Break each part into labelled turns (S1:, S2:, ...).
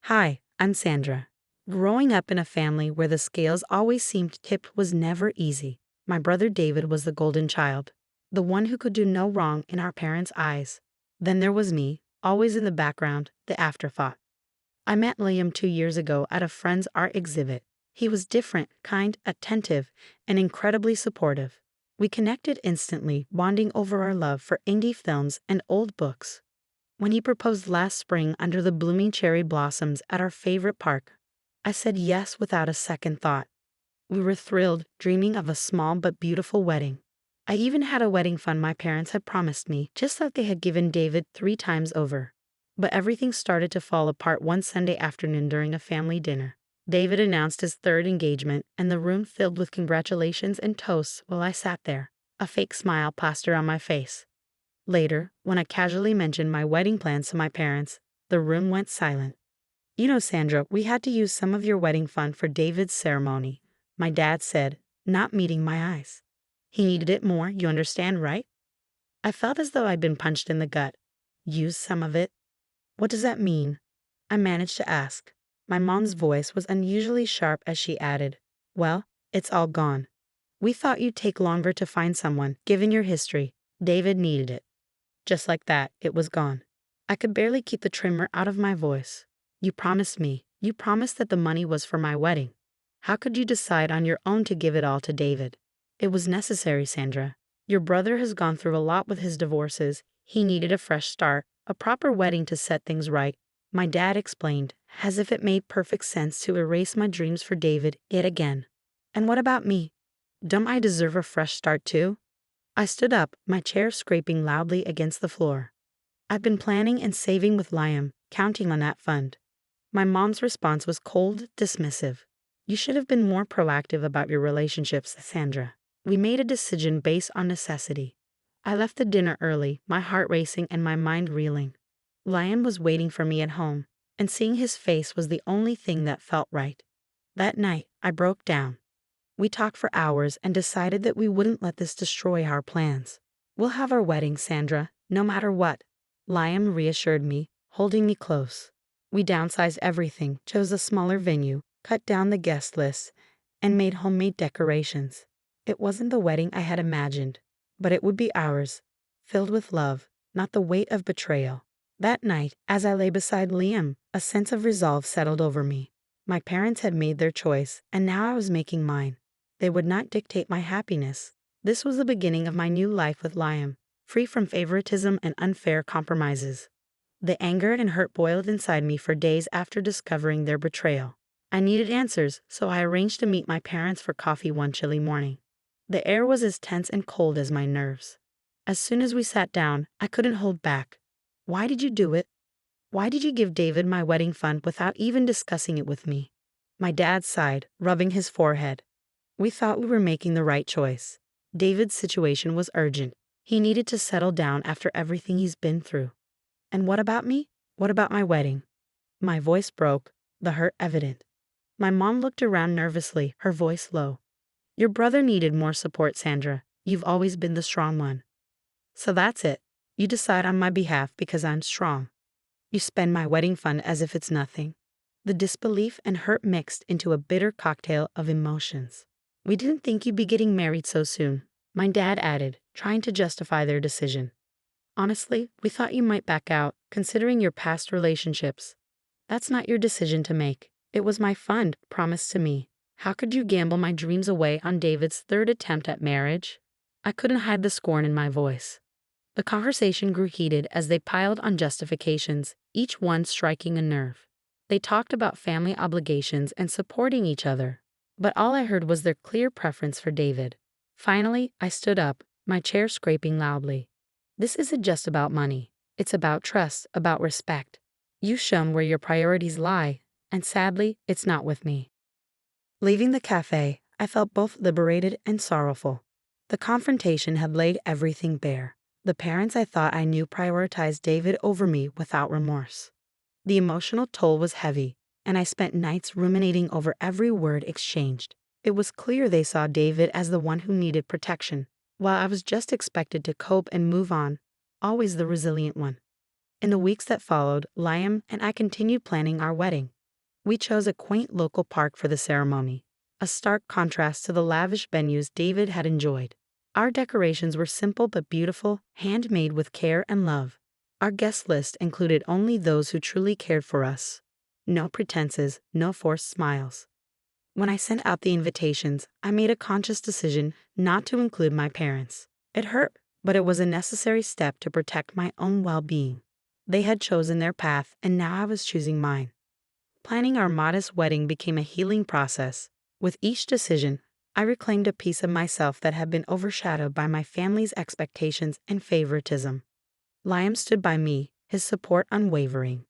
S1: Hi, I'm Sandra. Growing up in a family where the scales always seemed tipped was never easy. My brother David was the golden child, the one who could do no wrong in our parents' eyes. Then there was me, always in the background, the afterthought. I met Liam 2 years ago at a friend's art exhibit. He was different, kind, attentive, and incredibly supportive. We connected instantly, bonding over our love for indie films and old books. When he proposed last spring under the blooming cherry blossoms at our favorite park, I said yes without a second thought. We were thrilled, dreaming of a small but beautiful wedding. I even had a wedding fund my parents had promised me, just like they had given David 3 times over. But everything started to fall apart one Sunday afternoon during a family dinner. David announced his third engagement, and the room filled with congratulations and toasts while I sat there, a fake smile plastered on my face. Later, when I casually mentioned my wedding plans to my parents, the room went silent. You know, Sandra, we had to use some of your wedding fund for David's ceremony, my dad said, not meeting my eyes. He needed it more, you understand, right? I felt as though I'd been punched in the gut. Use some of it? What does that mean? I managed to ask. My mom's voice was unusually sharp as she added, well, it's all gone. We thought you'd take longer to find someone, given your history. David needed it. Just like that, it was gone. I could barely keep the tremor out of my voice. You promised me. You promised that the money was for my wedding. How could you decide on your own to give it all to David? It was necessary, Sandra. Your brother has gone through a lot with his divorces. He needed a fresh start, a proper wedding to set things right. My dad explained, as if it made perfect sense to erase my dreams for David yet again. And what about me? Don't I deserve a fresh start too? I stood up, my chair scraping loudly against the floor. I've been planning and saving with Liam, counting on that fund. My mom's response was cold, dismissive. You should have been more proactive about your relationships, Sandra. We made a decision based on necessity. I left the dinner early, my heart racing and my mind reeling. Liam was waiting for me at home, and seeing his face was the only thing that felt right. That night, I broke down. We talked for hours and decided that we wouldn't let this destroy our plans. We'll have our wedding, Sandra, no matter what. Liam reassured me, holding me close. We downsized everything, chose a smaller venue, cut down the guest list, and made homemade decorations. It wasn't the wedding I had imagined, but it would be ours, filled with love, not the weight of betrayal. That night, as I lay beside Liam, a sense of resolve settled over me. My parents had made their choice, and now I was making mine. They would not dictate my happiness. This was the beginning of my new life with Liam, free from favoritism and unfair compromises. The anger and hurt boiled inside me for days after discovering their betrayal. I needed answers, so I arranged to meet my parents for coffee one chilly morning. The air was as tense and cold as my nerves. As soon as we sat down, I couldn't hold back. Why did you do it? Why did you give David my wedding fund without even discussing it with me? My dad sighed, rubbing his forehead. We thought we were making the right choice. David's situation was urgent. He needed to settle down after everything he's been through. And what about me? What about my wedding? My voice broke, the hurt evident. My mom looked around nervously, her voice low. Your brother needed more support, Sandra. You've always been the strong one. So that's it. You decide on my behalf because I'm strong. You spend my wedding fund as if it's nothing. The disbelief and hurt mixed into a bitter cocktail of emotions. We didn't think you'd be getting married so soon, my dad added, trying to justify their decision. Honestly, we thought you might back out, considering your past relationships. That's not your decision to make. It was my fund, promised to me. How could you gamble my dreams away on David's third attempt at marriage? I couldn't hide the scorn in my voice. The conversation grew heated as they piled on justifications, each one striking a nerve. They talked about family obligations and supporting each other, but all I heard was their clear preference for David. Finally, I stood up, my chair scraping loudly. This isn't just about money. It's about trust, about respect. You've shown where your priorities lie, and sadly, it's not with me. Leaving the cafe, I felt both liberated and sorrowful. The confrontation had laid everything bare. The parents I thought I knew prioritized David over me without remorse. The emotional toll was heavy, and I spent nights ruminating over every word exchanged. It was clear they saw David as the one who needed protection, while I was just expected to cope and move on, always the resilient one. In the weeks that followed, Liam and I continued planning our wedding. We chose a quaint local park for the ceremony, a stark contrast to the lavish venues David had enjoyed. Our decorations were simple but beautiful, handmade with care and love. Our guest list included only those who truly cared for us. No pretenses, no forced smiles. When I sent out the invitations, I made a conscious decision not to include my parents. It hurt, but it was a necessary step to protect my own well-being. They had chosen their path, and now I was choosing mine. Planning our modest wedding became a healing process. With each decision, I reclaimed a piece of myself that had been overshadowed by my family's expectations and favoritism. Liam stood by me, his support unwavering.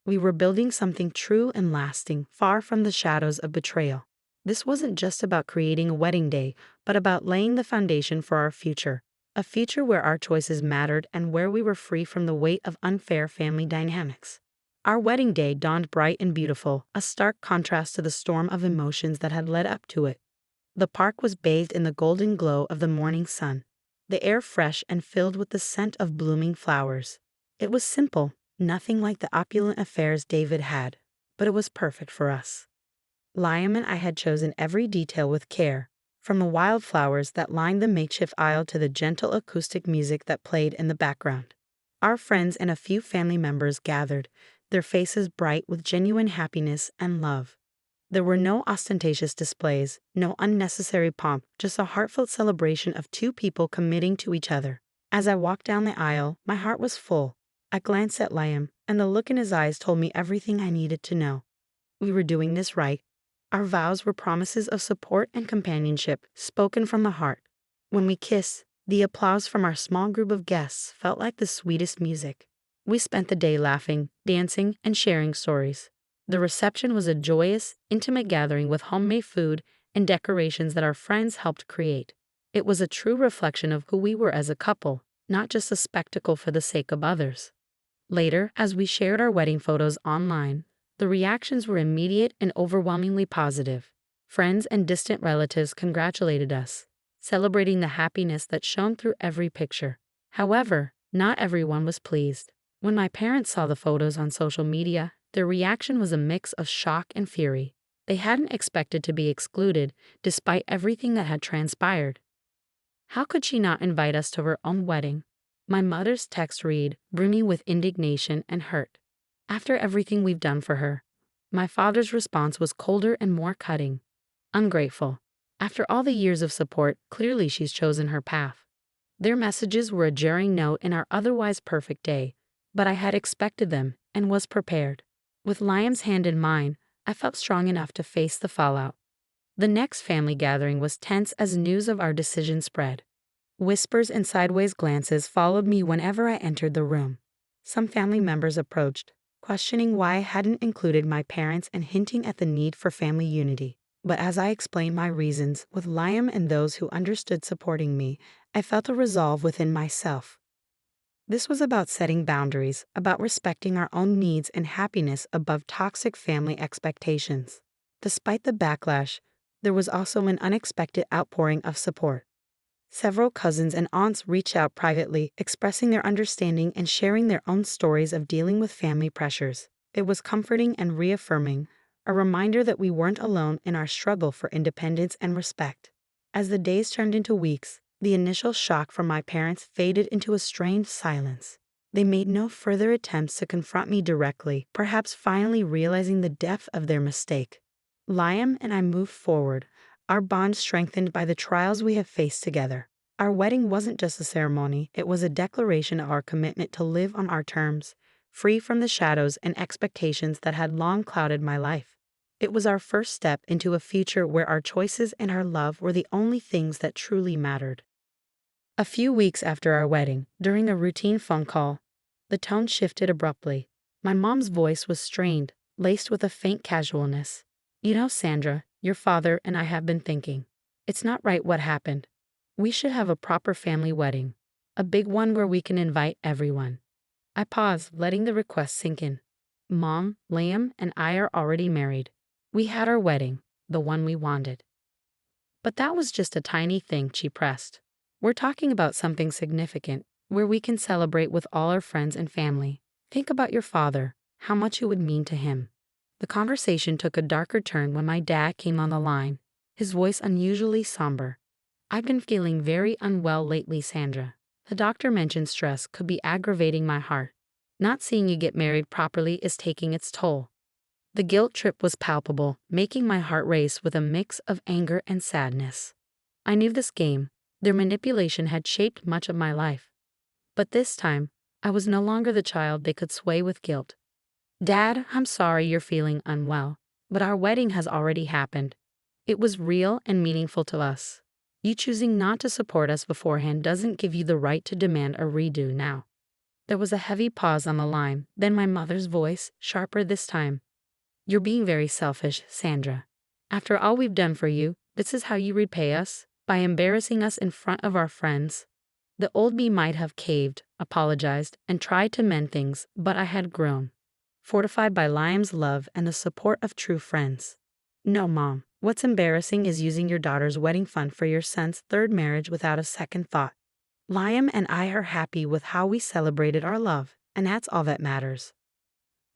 S1: We were building something true and lasting, far from the shadows of betrayal. This wasn't just about creating a wedding day, but about laying the foundation for our future. A future where our choices mattered and where we were free from the weight of unfair family dynamics. Our wedding day dawned bright and beautiful, a stark contrast to the storm of emotions that had led up to it. The park was bathed in the golden glow of the morning sun, the air fresh and filled with the scent of blooming flowers. It was simple, nothing like the opulent affairs David had, but it was perfect for us. Liam and I had chosen every detail with care, from the wildflowers that lined the makeshift aisle to the gentle acoustic music that played in the background. Our friends and a few family members gathered, their faces bright with genuine happiness and love. There were no ostentatious displays, no unnecessary pomp, just a heartfelt celebration of two people committing to each other. As I walked down the aisle, my heart was full. I glanced at Liam, and the look in his eyes told me everything I needed to know. We were doing this right. Our vows were promises of support and companionship, spoken from the heart. When we kissed, the applause from our small group of guests felt like the sweetest music. We spent the day laughing, dancing, and sharing stories. The reception was a joyous, intimate gathering with homemade food and decorations that our friends helped create. It was a true reflection of who we were as a couple, not just a spectacle for the sake of others. Later, as we shared our wedding photos online, the reactions were immediate and overwhelmingly positive. Friends and distant relatives congratulated us, celebrating the happiness that shone through every picture. However, not everyone was pleased. When my parents saw the photos on social media, their reaction was a mix of shock and fury. They hadn't expected to be excluded, despite everything that had transpired. How could she not invite us to her own wedding? My mother's text read, brimming with indignation and hurt. After everything we've done for her. My father's response was colder and more cutting. Ungrateful. After all the years of support, clearly she's chosen her path. Their messages were a jarring note in our otherwise perfect day, but I had expected them and was prepared. With Liam's hand in mine, I felt strong enough to face the fallout. The next family gathering was tense as news of our decision spread. Whispers and sideways glances followed me whenever I entered the room. Some family members approached, questioning why I hadn't included my parents and hinting at the need for family unity. But as I explained my reasons, with Liam and those who understood supporting me, I felt a resolve within myself. This was about setting boundaries, about respecting our own needs and happiness above toxic family expectations. Despite the backlash, there was also an unexpected outpouring of support. Several cousins and aunts reached out privately, expressing their understanding and sharing their own stories of dealing with family pressures. It was comforting and reaffirming, a reminder that we weren't alone in our struggle for independence and respect. As the days turned into weeks, the initial shock from my parents faded into a strained silence. They made no further attempts to confront me directly, perhaps finally realizing the depth of their mistake. Liam and I moved forward, our bond strengthened by the trials we have faced together. Our wedding wasn't just a ceremony, it was a declaration of our commitment to live on our terms, free from the shadows and expectations that had long clouded my life. It was our first step into a future where our choices and our love were the only things that truly mattered. A few weeks after our wedding, during a routine phone call, the tone shifted abruptly. My mom's voice was strained, laced with a faint casualness. "You know, Sandra, your father and I have been thinking. It's not right what happened. We should have a proper family wedding. A big one where we can invite everyone." I paused, letting the request sink in. Mom, Liam, and I are already married. We had our wedding, the one we wanted. But that was just a tiny thing, she pressed. We're talking about something significant, where we can celebrate with all our friends and family. Think about your father, how much it would mean to him. The conversation took a darker turn when my dad came on the line, his voice unusually somber. "I've been feeling very unwell lately, Sandra. The doctor mentioned stress could be aggravating my heart. Not seeing you get married properly is taking its toll." The guilt trip was palpable, making my heart race with a mix of anger and sadness. I knew this game, their manipulation had shaped much of my life. But this time, I was no longer the child they could sway with guilt. "Dad, I'm sorry you're feeling unwell, but our wedding has already happened. It was real and meaningful to us. You choosing not to support us beforehand doesn't give you the right to demand a redo now." There was a heavy pause on the line, then my mother's voice, sharper this time. "You're being very selfish, Sandra. After all we've done for you, this is how you repay us? By embarrassing us in front of our friends?" The old me might have caved, apologized, and tried to mend things, but I had grown, fortified by Liam's love and the support of true friends. "No, Mom. What's embarrassing is using your daughter's wedding fund for your son's third marriage without a second thought. Liam and I are happy with how we celebrated our love, and that's all that matters."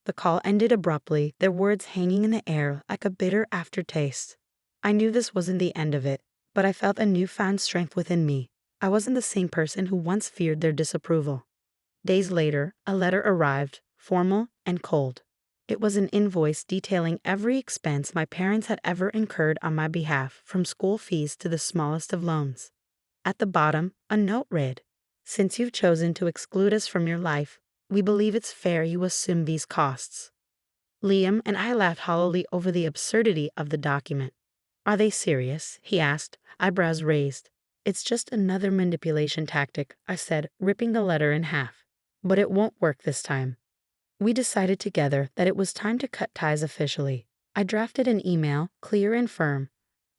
S1: The call ended abruptly, their words hanging in the air like a bitter aftertaste. I knew this wasn't the end of it, but I felt a newfound strength within me. I wasn't the same person who once feared their disapproval. Days later, a letter arrived, formal and cold. It was an invoice detailing every expense my parents had ever incurred on my behalf, from school fees to the smallest of loans. At the bottom, a note read, "Since you've chosen to exclude us from your life, we believe it's fair you assume these costs." Liam and I laughed hollowly over the absurdity of the document. "Are they serious?" he asked, eyebrows raised. "It's just another manipulation tactic," I said, ripping the letter in half. "But it won't work this time." We decided together that it was time to cut ties officially. I drafted an email, clear and firm,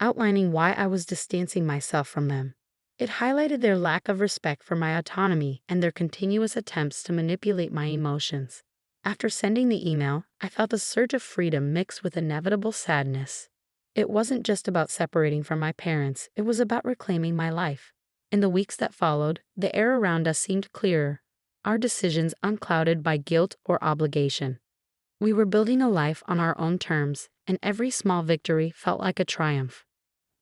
S1: outlining why I was distancing myself from them. It highlighted their lack of respect for my autonomy and their continuous attempts to manipulate my emotions. After sending the email, I felt a surge of freedom mixed with inevitable sadness. It wasn't just about separating from my parents, it was about reclaiming my life. In the weeks that followed, the air around us seemed clearer, our decisions unclouded by guilt or obligation. We were building a life on our own terms, and every small victory felt like a triumph.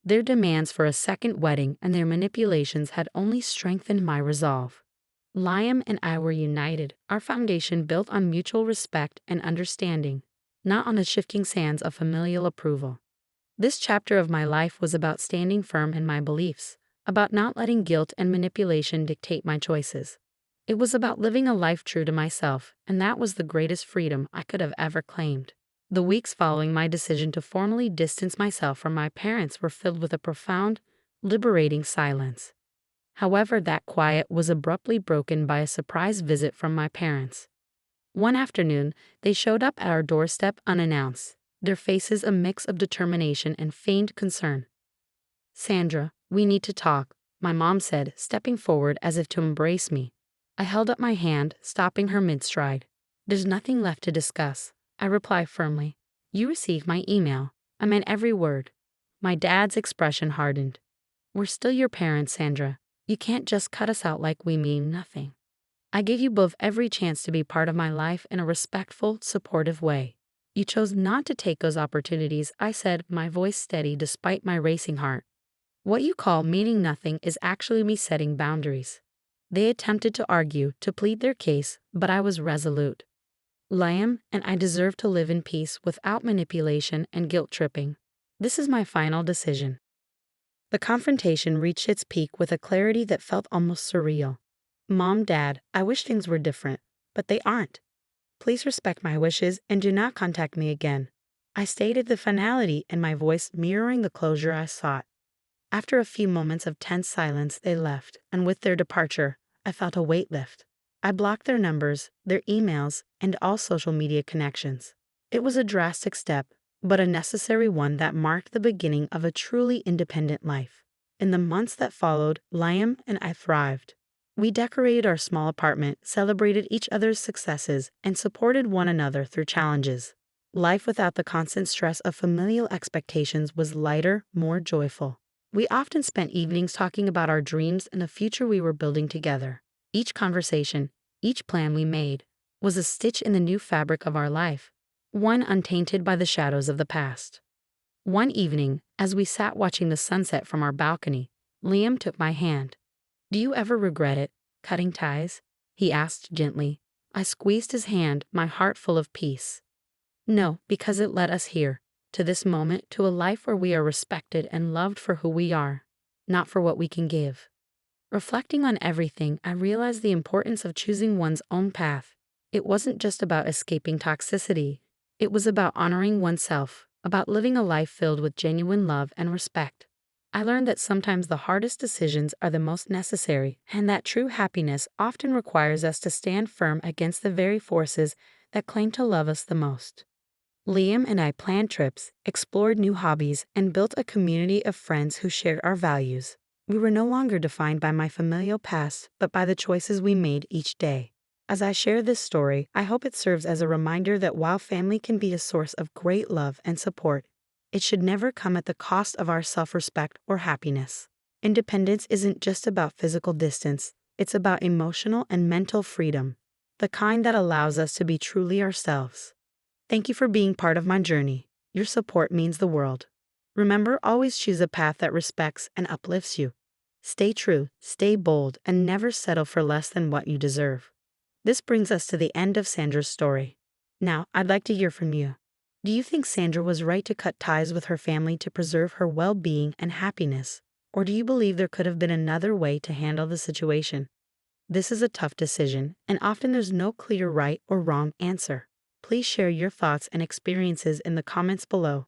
S1: Their demands for a second wedding and their manipulations had only strengthened my resolve. Liam and I were united, our foundation built on mutual respect and understanding, not on the shifting sands of familial approval. This chapter of my life was about standing firm in my beliefs, about not letting guilt and manipulation dictate my choices. It was about living a life true to myself, and that was the greatest freedom I could have ever claimed. The weeks following my decision to formally distance myself from my parents were filled with a profound, liberating silence. However, that quiet was abruptly broken by a surprise visit from my parents. One afternoon, they showed up at our doorstep unannounced, their faces a mix of determination and feigned concern. "Sandra, we need to talk," my mom said, stepping forward as if to embrace me. I held up my hand, stopping her mid-stride. "There's nothing left to discuss," I replied firmly. "You received my email. I meant every word." My dad's expression hardened. "We're still your parents, Sandra. You can't just cut us out like we mean nothing. I gave you both every chance to be part of my life in a respectful, supportive way. You chose not to take those opportunities," I said, my voice steady despite my racing heart. "What you call meaning nothing is actually me setting boundaries." They attempted to argue, to plead their case, but I was resolute. Liam and I deserve to live in peace without manipulation and guilt-tripping. This is my final decision. The confrontation reached its peak with a clarity that felt almost surreal. "Mom, Dad, I wish things were different, but they aren't. Please respect my wishes and do not contact me again." I stated the finality in my voice, mirroring the closure I sought. After a few moments of tense silence, they left, and with their departure, I felt a weight lift. I blocked their numbers, their emails, and all social media connections. It was a drastic step, but a necessary one that marked the beginning of a truly independent life. In the months that followed, Liam and I thrived. We decorated our small apartment, celebrated each other's successes, and supported one another through challenges. Life without the constant stress of familial expectations was lighter, more joyful. We often spent evenings talking about our dreams and the future we were building together. Each conversation, each plan we made, was a stitch in the new fabric of our life. one untainted by the shadows of the past. One evening, as we sat watching the sunset from our balcony, Liam took my hand. "Do you ever regret it, cutting ties?" he asked gently. I squeezed his hand, my heart full of peace. "No, because it led us here, to this moment, to a life where we are respected and loved for who we are, not for what we can give." Reflecting on everything, I realized the importance of choosing one's own path. It wasn't just about escaping toxicity. It was about honoring oneself, about living a life filled with genuine love and respect. I learned that sometimes the hardest decisions are the most necessary, and that true happiness often requires us to stand firm against the very forces that claim to love us the most. Liam and I planned trips, explored new hobbies, and built a community of friends who shared our values. We were no longer defined by my familial past, but by the choices we made each day. As I share this story, I hope it serves as a reminder that while family can be a source of great love and support, it should never come at the cost of our self-respect or happiness. Independence isn't just about physical distance, it's about emotional and mental freedom, the kind that allows us to be truly ourselves. Thank you for being part of my journey. Your support means the world. Remember, always choose a path that respects and uplifts you. Stay true, stay bold, and never settle for less than what you deserve. This brings us to the end of Sandra's story. Now, I'd like to hear from you. Do you think Sandra was right to cut ties with her family to preserve her well-being and happiness? Or do you believe there could have been another way to handle the situation? This is a tough decision, and often there's no clear right or wrong answer. Please share your thoughts and experiences in the comments below.